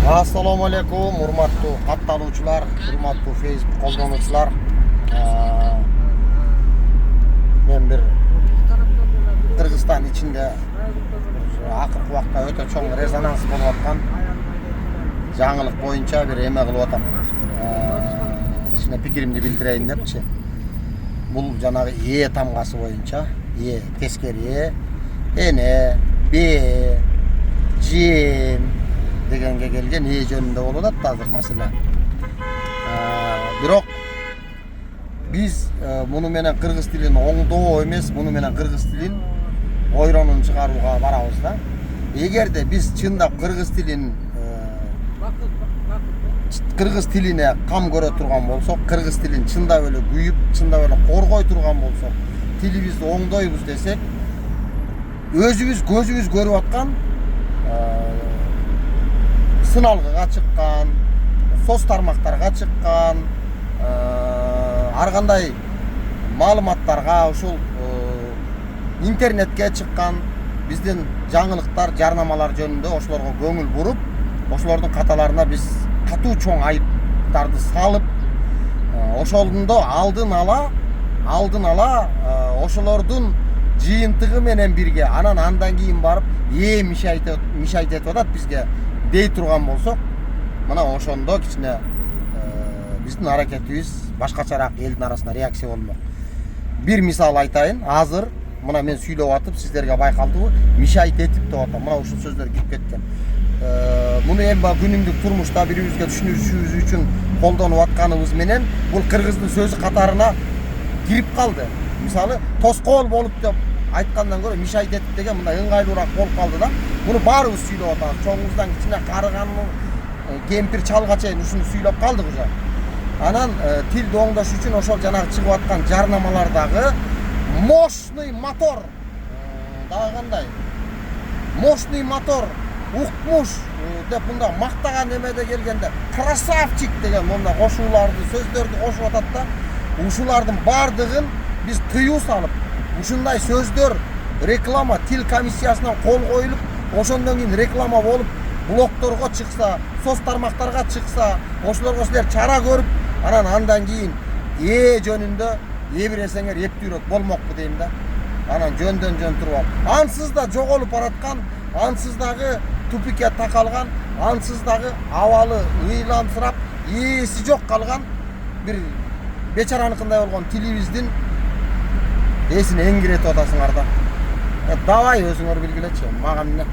Assalomu alaykum, hurmatli qattalo'chilar, hurmatli Facebook qo'llanuvchilar. Men bir Qirg'iziston ichida aqlli vaqtda o'ta cho'ng rezonans bo'layotgan жаңылык bo'yicha bir ema qilib o'taman. Kichkina fikrimni bildirayin debchi. Bu janağı E tamg'asi bo'yicha, E teskari, ene, B, J degenge kelgen E jönünde bo'ladi hozir masala. Biroq biz bunu menen qirg'iz tilini oңдоо emas, bunu menen qirg'iz tilin oyronun chiqaruga barabыз da. Egerde biz чындап qirg'iz tiline qam ko'ra turgan bolsok, qirg'iz tilin чындап эле kuyup, чындап эле коргой turgan bolsok, tilibizди оңдойбуз desek, өзүбүз көзүбүz көрүп аткан сыналгыга чыккан, соц тармактарга чыккан, ар кандай маалыматтарга, ушул интернетке чыккан биздин жаңылыктар, жарнамалар жөнүндө ошолорго көңүл буруп, ошолордун каталарына биз катуу чоң айыптарды салып, ошондо алдын ала ошолордун жыйынтыгы менен бирге андан кийин барып мишайт этип атат бизге дей турган болсок, мына ошондо кичине биздин аракетибиз башкачараак элдин арасында реакция болмок. Бир мисал айтайын, азыр мына мен сүйлөп атып сиздерге байкалдыбы, мишайт этип деп атам. Мына ушул сөздөр кирип кеткен. Муну эми күнүмдүк турмушта бирибизге түшүнүшүбүз үчүн колдонуп атканыбыз менен бул кыргыздын сөзү катарына кирип калды. Мисалы, тоскоол болуп деп айткандан көрө мишайт этип деген мындай ыңгайлуураак болуп калды да. Муну баарыбыз сүйлөп атабыз. Чоңубуздан кичине карыганмы, кемпир чалга чейин ушуну сүйлөп калдык уже. Анан тилди оңдош үчүн ошол жанагы чыгып аткан жарнамалардагы мощный мотор, дагы кандай? Мощный мотор, укмуш деп мында мактаган эмеде келгенде красавчик деген мында кошууларды, сөздөрдү кошуп атат да. Ушулардын бардыгын биз тыюу салып, ушундай сөздөр реклама тил комиссиясынан кол коюлуп, ошондон кийин реклама болуп, блогторго чыкса, соц тармактарга чыкса, ошолорго силер чара көрүп, андан кийин жөнүндө эбиресеңер эптүүрөөк болмокпу дейм да. Анан жөндөн жөн туруп алып, ансыз да жоголуп бараткан, ансыз дагы тупикке такалган, ансыз дагы абалы ыйламсырап, ээси жок калган бир бечараныкындай болгон тилибиздин эсин эңгиретип атасыңар да. Давай өзүңөр билгилечи, мага эмне?